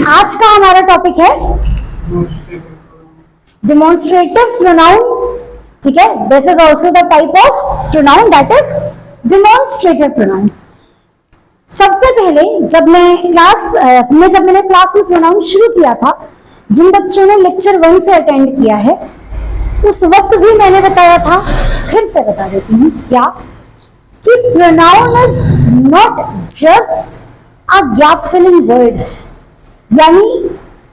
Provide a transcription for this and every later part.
आज का हमारा टॉपिक है डिमॉन्स्ट्रेटिव प्रोनाउन। ठीक है, this is also the type of pronoun that is demonstrative pronoun. सबसे पहले जब मैंने क्लास में प्रोनाउन शुरू किया था, जिन बच्चों ने लेक्चर 1 से अटेंड किया है, उस वक्त भी मैंने बताया था, फिर से बता देती हूँ क्या, कि pronoun is not just a gap filling word, यानी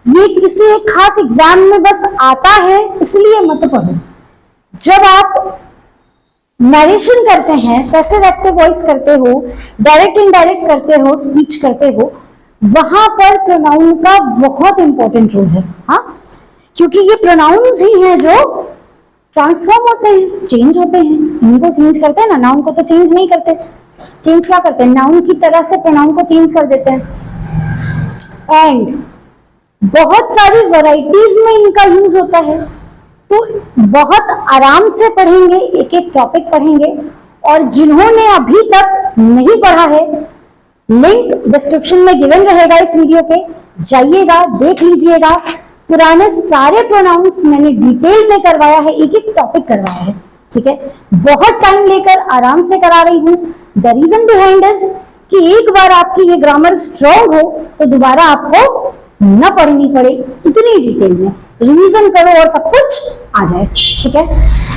ये किसी एक खास एग्जाम में बस आता है इसलिए मत पढ़ो। जब आप नरेशन करते हैं, पैसिव एक्टिव वॉइस करते हो, डायरेक्ट इनडायरेक्ट करते हो, स्पीच करते हो, वहां पर प्रोनाउन का बहुत इंपॉर्टेंट रोल है। हाँ, क्योंकि ये प्रोनाउन्स ही हैं जो ट्रांसफॉर्म होते हैं, चेंज होते हैं। इनको चेंज करते हैं ना, नाउन को तो चेंज नहीं करते। चेंज क्या करते हैं? नाउन की तरह से प्रोनाउन को चेंज कर देते हैं। एंड बहुत सारी वैरायटीज में इनका यूज होता है, तो बहुत आराम से पढ़ेंगे, एक एक टॉपिक पढ़ेंगे। और जिन्होंने अभी तक नहीं पढ़ा है, लिंक डिस्क्रिप्शन में गिवन रहेगा इस वीडियो के, जाइएगा, देख लीजिएगा। पुराने सारे प्रोनाउंस मैंने डिटेल में करवाया है, एक एक टॉपिक करवाया है। ठीक है, बहुत टाइम लेकर आराम से करा रही हूँ। द रीजन बिहाइंड इज कि एक बार आपकी ये ग्रामर स्ट्रॉन्ग हो तो दोबारा आपको न पढ़नी पड़े इतनी डिटेल में, रिवीजन करो और सब कुछ आ जाए। ठीक है,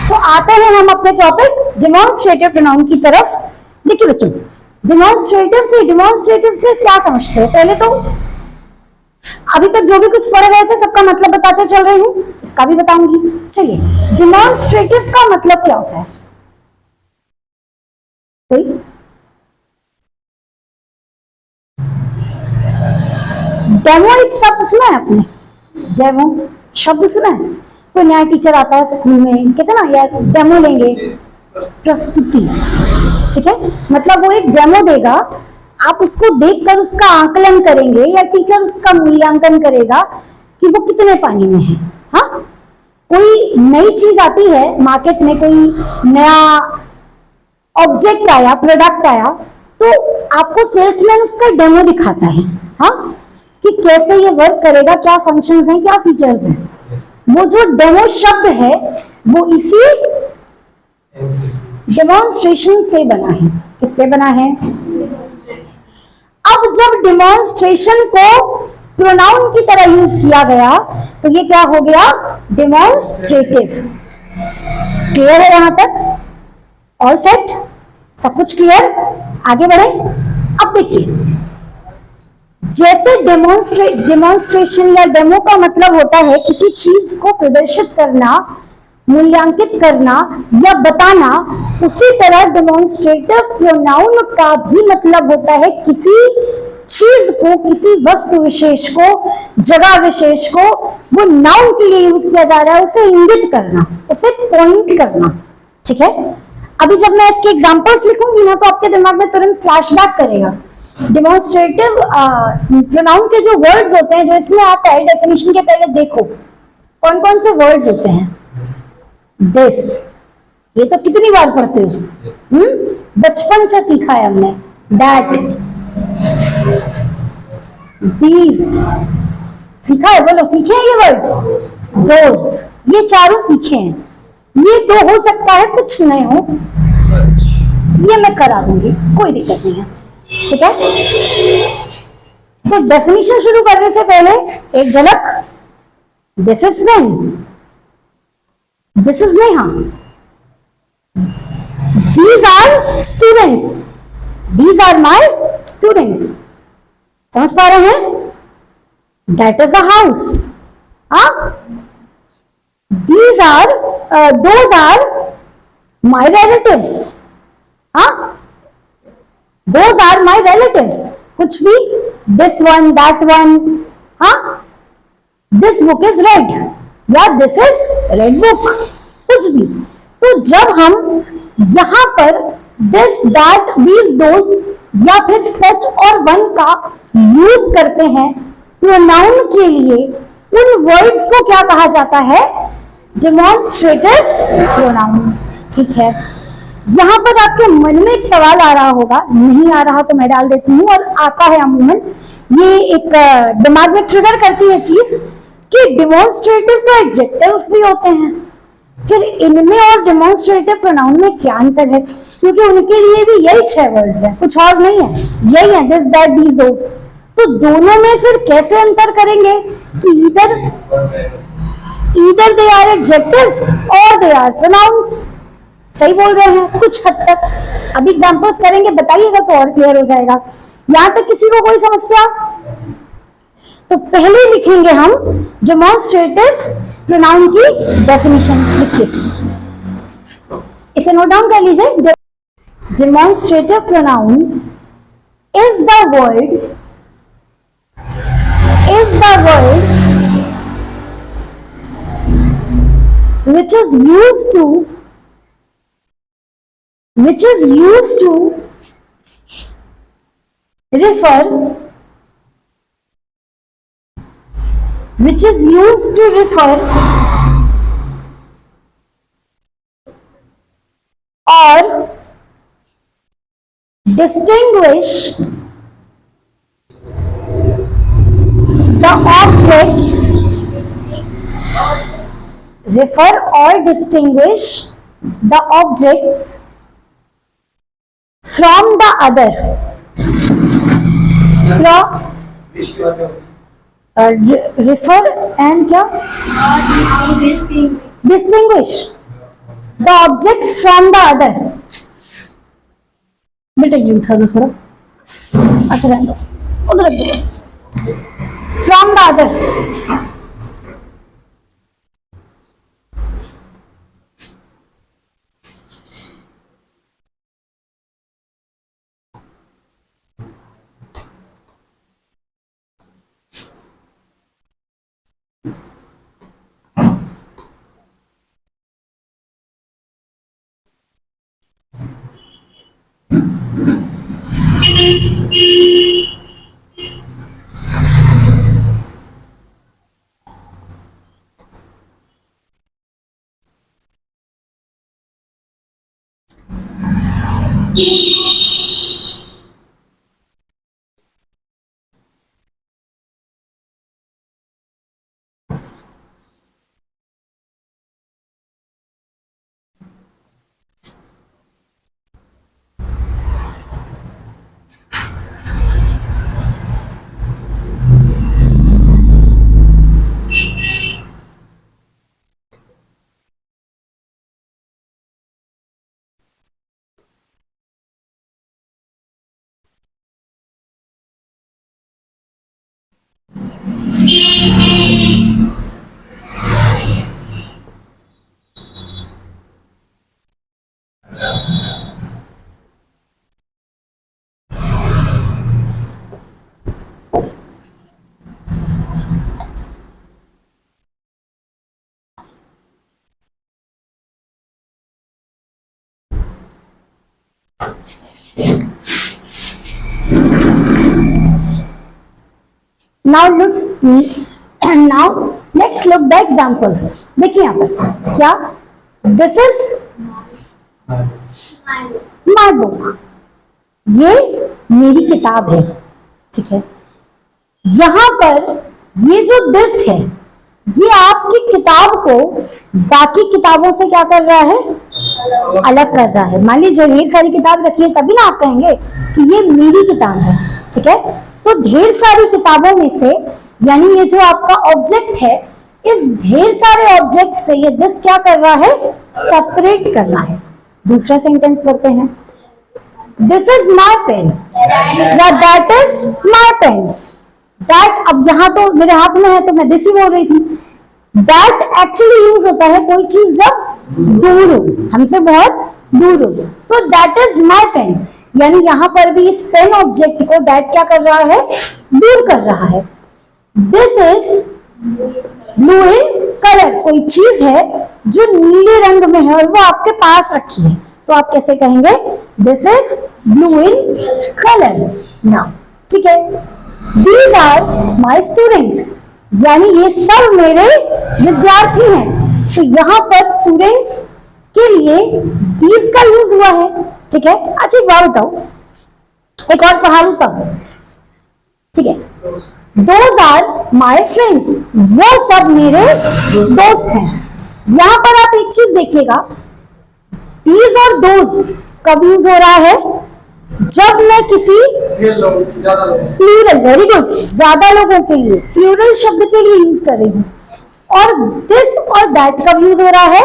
तो आते हैं हम अपने टॉपिक डिमॉन्स्ट्रेटिव प्रोनाउन की तरफ। देखिए बच्चों, डिमॉन्स्ट्रेटिव से क्या समझते हो? पहले तो अभी तक जो भी कुछ पढ़ रहे थे सबका मतलब बताते चल रही हूँ, इसका भी बताऊंगी। चलिए, डिमॉन्स्ट्रेटिव का मतलब क्या होता है? कोई डेमो एक शब्द सुना है आपने? डेमो शब्द सुना है? कोई नया टीचर आता है स्कूल में, कहते ना यार डेमो लेंगे, प्रस्तुति। ठीक है, मतलब वो एक डेमो देगा, आप उसको देखकर उसका आकलन करेंगे या टीचर उसका मूल्यांकन करेगा कि वो कितने पानी में है। हाँ, कोई नई चीज आती है मार्केट में, कोई नया ऑब्जेक्ट आया, प्रोडक्ट आया, तो आपको सेल्समैन उसका डेमो दिखाता है। हाँ, कि कैसे ये वर्क करेगा, क्या फंक्शंस हैं, क्या फीचर्स हैं। वो जो डेमो शब्द है वो इसी डेमोन्स्ट्रेशन से बना है। किससे बना है? अब जब डेमोन्स्ट्रेशन को प्रोनाउन की तरह यूज किया गया तो ये क्या हो गया? डेमोन्स्ट्रेटिव। क्लियर है यहां तक? All set? सब कुछ क्लियर? आगे बढ़े। अब देखिए, जैसे डेमोन्स्ट्रेशन या डेमो का मतलब होता है किसी चीज को प्रदर्शित करना, मूल्यांकित करना या बताना, उसी तरह डेमोन्स्ट्रेटिव प्रोनाउन का भी मतलब होता है किसी चीज को, किसी वस्तु विशेष को, जगह विशेष को, वो नाउन के लिए यूज किया जा रहा है, उसे इंगित करना, उसे पॉइंट करना। ठीक है, अभी जब मैं इसके एग्जांपल्स लिखूंगी ना तो आपके दिमाग में तुरंत फ्लैशबैक करेगा। डेमोन्स्ट्रेटिव प्रोनाउन के जो वर्ड्स होते हैं, जो इसमें आता है, डेफिनेशन के पहले देखो कौन कौन से वर्ड्स होते हैं। दिस, ये तो कितनी बार पढ़ते हो, बचपन से सीखा है हमने। दैट, दीज, सीखा है, बोलो सीखे हैं ये वर्ड्स। दोज, ये चारों सीखे हैं। ये तो हो सकता है कुछ नए हो, ये मैं करा दूंगी, कोई दिक्कत नहीं है। ठीक है, तो डेफिनेशन शुरू करने से पहले एक झलक। This is pen, this is Neha, these are students, these are my students. समझ पा रहे हैं? That is a house. These are, those are my relatives. Those are my relatives. कुछ भी, this one, that one, हाँ, this book is red, या this is red book, कुछ भी। तो जब हम यहाँ पर this, that, these, those या फिर such और one का यूज करते हैं प्रोनाउन के लिए, उन वर्ड्स को क्या कहा जाता है? Demonstrative pronoun. ठीक है, यहाँ पर आपके मन में एक सवाल आ रहा होगा, नहीं आ रहा तो मैं डाल देती हूँ, और आता है अमूमन, ये एक दिमाग में ट्रिगर करती है चीज कि डिमॉन्स्ट्रेटिव तो एडजेक्टिव्स भी होते हैं, फिर इनमें और डिमॉन्स्ट्रेटिव प्रोनाउन में क्या अंतर है, क्योंकि उनके लिए भी यही 6 वर्ड्स हैं, कुछ और नहीं है, यही है, दिस दैट दीज दोस। तो दोनों में फिर कैसे अंतर करेंगे कि ईदर दे आर एडजेक्टिव्स और दे आर प्रोनाउंस। सही बोल रहे हैं कुछ हद तक। अभी एग्जांपल्स करेंगे, बताइएगा तो और क्लियर हो जाएगा। यहां तक किसी को कोई समस्या? तो पहले लिखेंगे हम डेमोन्स्ट्रेटिव प्रोनाउन की डेफिनेशन। लिखिए, इसे नोट डाउन कर लीजिए। Demonstrative pronoun is the word which is used to refer or distinguish the objects from the other, refer and क्या? Distinguish the objects from the other। बेटा ये उठा दो थोड़ा, अच्छा रहने दो, उधर रख दो बस। From the other, now let's look the examples। देखिए यहाँ पर क्या, this is my book, ये मेरी किताब है, ठीक है। यहाँ पर ये जो this है, ये आपकी किताब को बाकी किताबों से क्या कर रहा है? अलग कर रहा है। मान लीजिए ढेर सारी किताब रखी है, तभी ना आप कहेंगे कि ये मेरी किताब है, ठीक है। तो ढेर सारी किताबों में से, यानी ये जो आपका ऑब्जेक्ट है, इस ढेर सारे ऑब्जेक्ट से ये दिस क्या कर रहा है? सेपरेट करना है। दूसरा सेंटेंस करते हैं, दिस इज माई पेन या that is my pen. That, अब यहां तो मेरे हाथ में है तो मैं दिस ही बोल रही थी। दैट एक्चुअली यूज होता है कोई चीज जब दूर हो, हमसे बहुत दूर हो, तो दैट इज माई पेन, यानी यहां पर भी इस पेन ऑब्जेक्ट को दैट क्या कर रहा है? दूर कर रहा है। This is blue in colour, कोई चीज है जो नीले रंग में है और वो आपके पास रखी है, तो आप कैसे कहेंगे? This is blue in colour. Now ठीक है, दीज आर माई स्टूडेंट्स, यानी ये सब मेरे विद्यार्थी हैं। तो यहाँ पर स्टूडेंट्स के लिए दीज का यूज हुआ है, ठीक है। अच्छा एक बात बताओ, एक और पढ़ा लू तब, ठीक है। दोज आर माई फ्रेंड्स, वो सब मेरे दोस्त हैं। यहां पर आप एक चीज देखिएगा, दीज और दोज कब यूज हो रहा है? जब मैं किसी प्लूरल, वेरी गुड, ज्यादा लोगों के लिए प्लूरल शब्द के लिए यूज कर रही हूं। और दिस और दैट कब यूज हो रहा है?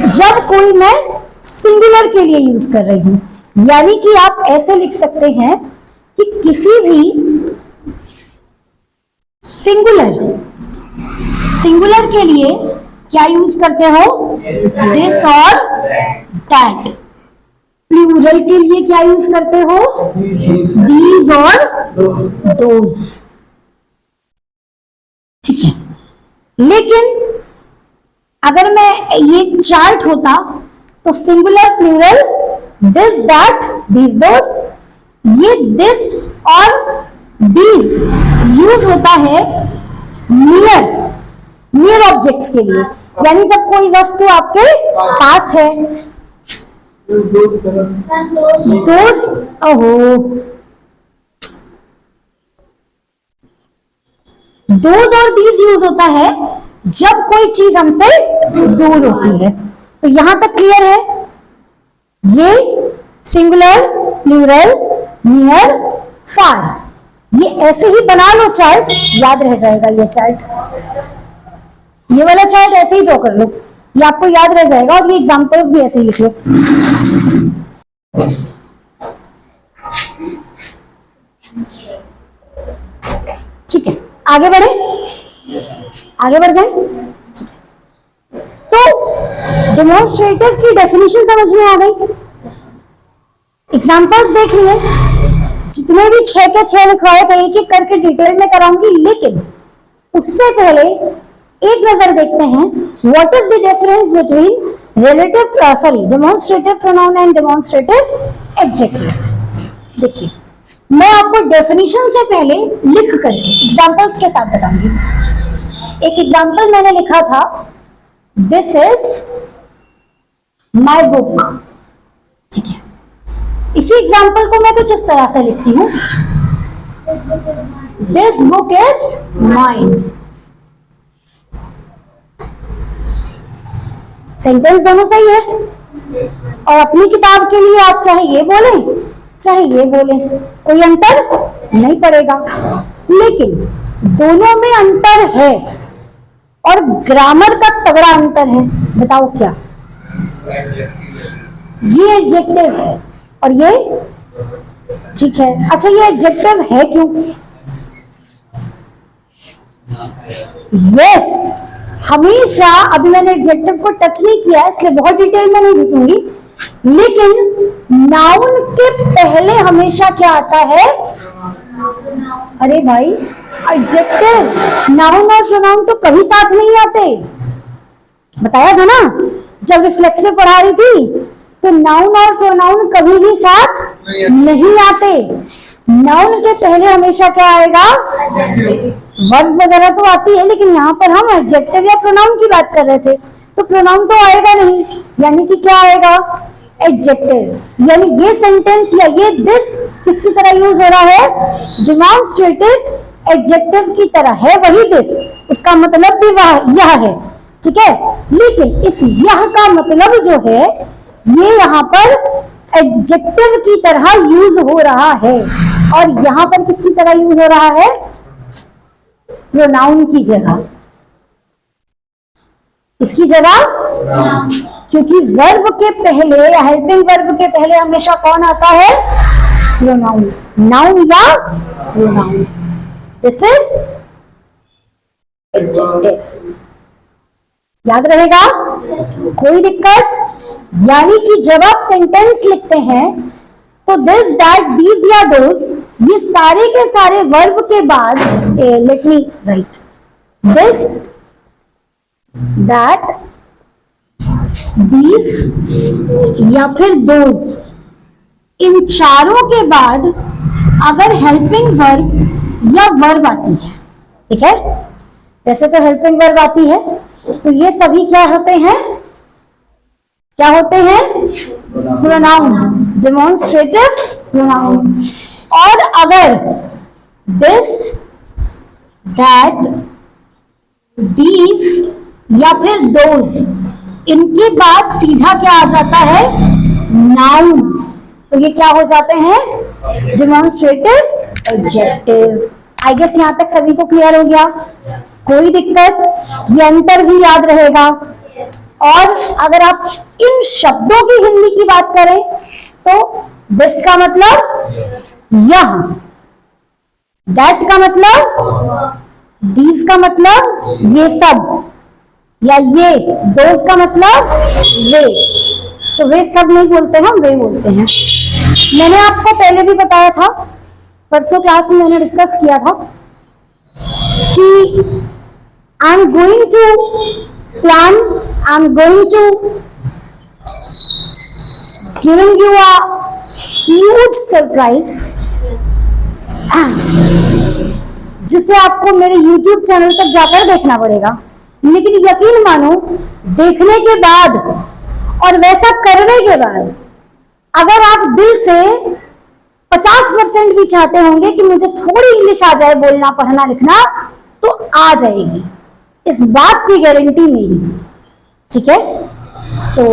जब कोई मैं सिंगुलर के लिए यूज कर रही हूं। यानी कि आप ऐसे लिख सकते हैं कि किसी भी सिंगुलर के लिए क्या यूज करते हो? दिस और दैट। प्लूरल के लिए क्या यूज करते हो? दीज और दोज, ठीक है। लेकिन अगर मैं ये चार्ट होता तो singular plural this that these those, ये दिस और दीज यूज होता है नियर ऑब्जेक्ट्स के लिए। यानी जब कोई वस्तु आपके पास है, दोस्त, ओहो, दोज और दीज यूज होता है जब कोई चीज हमसे दूर होती है। तो यहां तक क्लियर है? ये सिंगुलर, प्लूरल, नियर, फार, ये ऐसे ही बना लो चार्ट, याद रह जाएगा ये चार्ट। ये वाला चार्ट ऐसे ही ड्रॉ कर लो, ये आपको याद रह जाएगा। और ये एग्जांपल्स भी ऐसे ही लिख लो। ठीक है, आगे बढ़े, आगे बढ़ जाए। तो डेमोन्स्ट्रेटिव की डेफिनेशन समझ में आ गई। एग्जांपल्स देख लिए, जितने भी 6 के 6 लिखवाए थे एक एक करके डिटेल में कराऊंगी। लेकिन उससे पहले एक नजर देखते हैं, what is the difference between demonstrative pronoun and demonstrative adjectives. देखिए, मैं आपको डेफिनेशन से पहले लिख करके एग्जांपल्स के साथ बताऊंगी। एक एग्जांपल मैंने लिखा था, दिस इज माई बुक, ठीक है। इसी एग्जांपल को मैं कुछ इस तरह से लिखती हूं, this book is mine. Sentence दोनों सही है। और अपनी किताब के लिए आप चाहे ये बोले चाहे ये बोले, कोई अंतर नहीं पड़ेगा। लेकिन दोनों में अंतर है और ग्रामर का तगड़ा अंतर है। बताओ क्या? ये एडजेक्टिव है और ये, ठीक है। अच्छा, ये एडजेक्टिव है क्यों? यस, हमेशा, अभी मैंने एडजेक्टिव को टच नहीं किया इसलिए बहुत डिटेल में नहीं घुसूंगी, लेकिन नाउन के पहले हमेशा क्या आता है? अरे भाई, एडजेक्टिव, नाउन और प्रोनाउन तो कभी साथ नहीं आते। बताया था ना जब रिफ्लेक्सिव पढ़ा रही थी, तो नाउन और प्रोनाउन कभी भी साथ नहीं आते। नाउन के पहले हमेशा क्या आएगा? वर्ब वगैरह तो आती है, लेकिन यहाँ पर हम एडजेक्टिव या प्रोनाउन की बात कर रहे थे, तो प्रोनाउन तो आएगा नहीं। यानी कि क्या आएगा? एडजेक्टिव। यानी ये सेंटेंस या ये दिस किसकी तरह यूज हो रहा है? डेमोन्स्ट्रेटिव एडजेक्टिव की तरह है वही दिस, इसका मतलब भी यह है, ठीक है। लेकिन इस यह का मतलब जो है, ये यहाँ पर एडजेक्टिव की तरह यूज हो रहा है। और यहाँ पर किसकी तरह यूज हो रहा है? प्रोनाउन की जगह। इसकी जगह, क्योंकि वर्ब के पहले या हेल्पिंग वर्ब के पहले हमेशा कौन आता है? प्रोनाउन, नाउन या प्रोनाउन। This is adjective. याद रहेगा? कोई दिक्कत? यानी कि जब आप सेंटेंस लिखते हैं तो दिस, दैट, दीज या दोस, ये सारे के सारे वर्ब के बाद, let me right, this, that, these या फिर दोज, इन चारों के बाद अगर हेल्पिंग वर्ब या वर्ब आती है, ठीक है, वैसे तो हेल्पिंग वर्ब आती है, तो ये सभी क्या होते हैं? क्या होते हैं? Pronoun, demonstrative pronoun. और अगर दिस, दैट, दीज या फिर दोज, इनके बाद सीधा क्या आ जाता है? नाउन। तो ये क्या हो जाते हैं? Demonstrative adjective. आई गेस यहां तक सभी को क्लियर हो गया? कोई दिक्कत? ये अंतर भी याद रहेगा। और अगर आप इन शब्दों की हिंदी की बात करें तो दिस का मतलब यह, दैट का मतलब, दीज का मतलब ये सब या ये, दोज का मतलब वे। तो वे सब नहीं बोलते हैं, हम वे बोलते हैं। मैंने आपको पहले भी बताया था, परसों क्लास में मैंने डिस्कस किया था कि I am going to plan, I am going to giving you a huge surprise, जिसे आपको मेरे YouTube चैनल पर जाकर देखना पड़ेगा। लेकिन यकीन मानो, देखने के बाद और वैसा करने के बाद अगर आप दिल से 50% भी चाहते होंगे कि मुझे थोड़ी इंग्लिश आ जाए, बोलना पढ़ना लिखना, तो आ जाएगी, इस बात की गारंटी मेरी। ठीक है? तो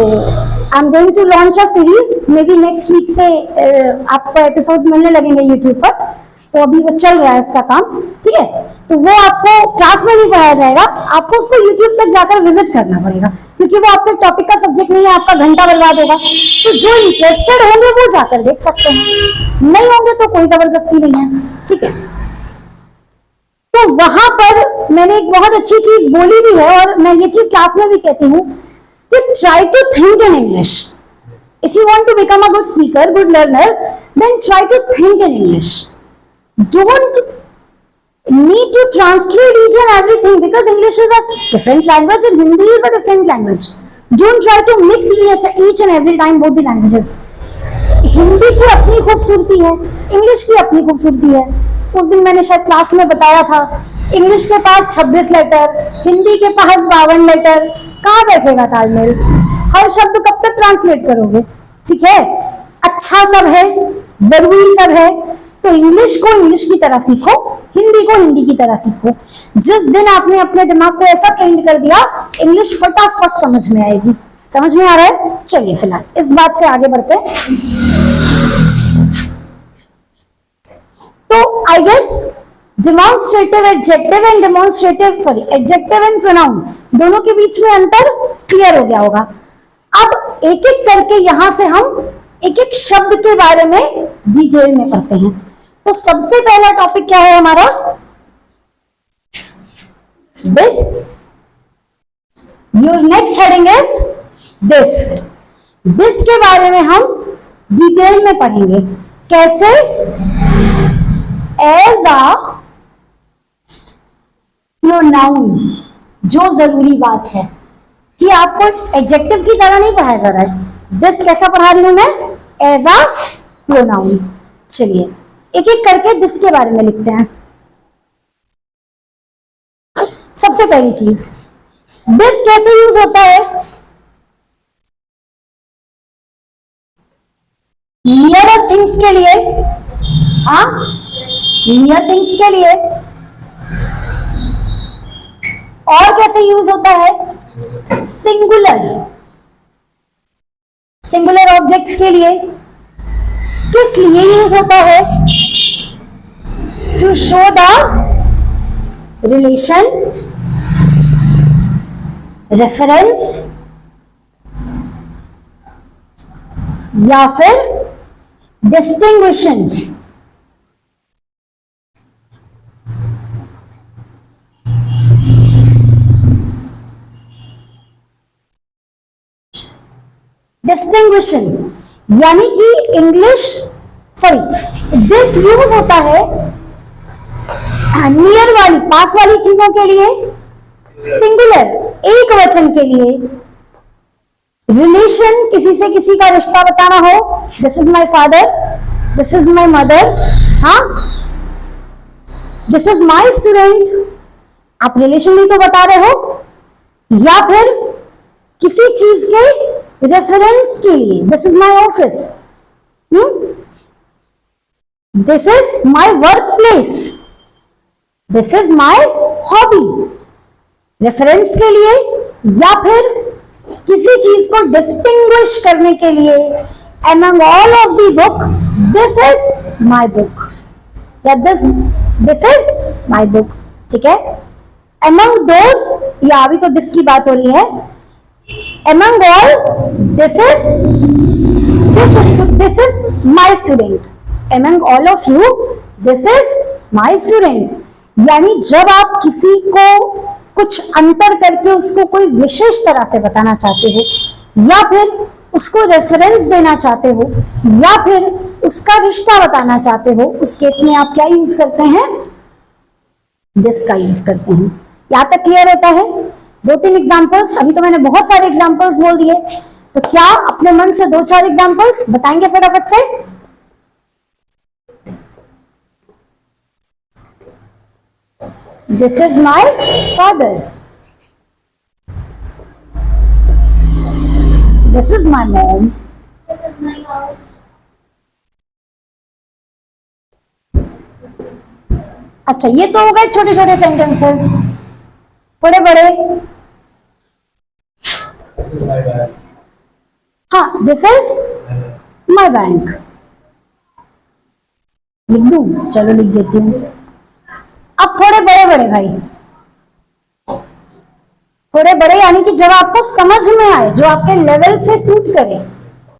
I am going to launch a series, maybe next week से आपको एपिसोड्स मिलने लगेंगे यूट्यूब पर। तो अभी वो चल रहा है इसका काम। ठीक है? तो वो आपको क्लास में नहीं पढ़ाया जाएगा, आपको उसको यूट्यूब तक जाकर विजिट करना पड़ेगा, क्योंकि वो आपके टॉपिक का सब्जेक्ट नहीं है, आपका घंटा बर्बाद होगा। तो जो इंटरेस्टेड होंगे वो जाकर देख सकते हैं, नहीं होंगे तो कोई जबरदस्ती नहीं है। ठीक है? तो वहां पर मैंने एक बहुत अच्छी चीज बोली भी है, और मैं ये चीज क्लास में भी कहती हूँ कि try to think in English. If you want to become a good speaker, good learner, then try to think in English. Don't need to translate each and everything, because English is a different language and Hindi is a different language. Don't try to mix each and every time both the languages. Hindi की अपनी खूबसूरती है, English की अपनी खूबसूरती है। उस दिन मैंने शायद क्लास में बताया था, इंग्लिश के पास 26 लेटर, हिंदी के पास 52 लेटर। कहाँ बैठेगा तालमेल? हर शब्द कब तक ट्रांसलेट करोगे? ठीक है? अच्छा सब है, जरूरी सब है, तो इंग्लिश को इंग्लिश की तरह सीखो, हिंदी को हिंदी की तरह सीखो। जिस दिन आपने अपने दिमाग को ऐसा ट्रेन कर दिया, इंग्लिश फटाफट समझ में आएगी। समझ में आ रहा है? चलिए फिलहाल इस बात से आगे बढ़ते हैं। तो I guess demonstrative adjective and adjective and pronoun, दोनों के बीच में अंतर क्लियर हो गया होगा। अब एक एक करके यहां से हम एक एक शब्द के बारे में डिटेल में पढ़ते हैं। तो सबसे पहला टॉपिक क्या है हमारा? This. Your next heading is this. This के बारे में हम डिटेल में पढ़ेंगे। कैसे? As a pronoun. जो जरूरी बात है कि आपको एडजेक्टिव की तरह नहीं पढ़ाया जा रहा है। दिस कैसा पढ़ा रही हूं मैं? As a pronoun. चलिए एक एक करके दिस के बारे में लिखते हैं। सबसे पहली चीज, दिस कैसे यूज होता है? नियर थिंग्स के लिए। हाँ, नियर थिंग्स के लिए। और कैसे यूज होता है? सिंगुलर ऑब्जेक्ट्स के लिए। किस लिए यूज होता है? To show the relation, reference, या फिर डिस्टिंग्विशन। डिस्टिंग्विशन यानी कि दिस यूज होता है नियर वाली, पास वाली चीजों के लिए, सिंगुलर एक वचन के लिए, रिलेशन किसी से किसी का रिश्ता बताना हो, this is my father, this is my mother, हाँ, दिस इज माई स्टूडेंट, आप रिलेशन भी तो बता रहे हो। या फिर किसी चीज के रेफरेंस के लिए this is my office, this is my work place, this is my hobby. Reference के लिए या फिर किसी चीज को डिस्टिंग्विश करने के लिए, among all of the book, this is my book, या this is my book, ठीक है। among those, या अभी तो this की बात हो रही है, among all, this is my student, among all of you, this is my student। यानी जब आप किसी को कुछ अंतर करके उसको कोई विशेष तरह से बताना चाहते हो, या फिर उसको रेफरेंस देना चाहते हो, या फिर उसका रिश्ता बताना चाहते हो, उस केस में आप क्या यूज करते हैं, दिस का यूज करते हैं। यहां तक क्लियर होता है? 2-3 एग्जांपल्स, अभी तो मैंने बहुत सारे एग्जांपल्स बोल दिए, तो क्या अपने मन से 2-4 एग्जांपल्स बताएंगे फटाफट से? This is my father, this is my mom, this is my house। अच्छा, ये तो हो गए छोटे छोटे सेंटेंसेस। थोड़े बड़े, हाँ, दिस इज माई बैंक। लिख दूं? चलो लिख देती हूँ। अब थोड़े बड़े बड़े भाई, थोड़े बड़े यानी कि जब आपको समझ में आए, जो आपके लेवल से सूट करे।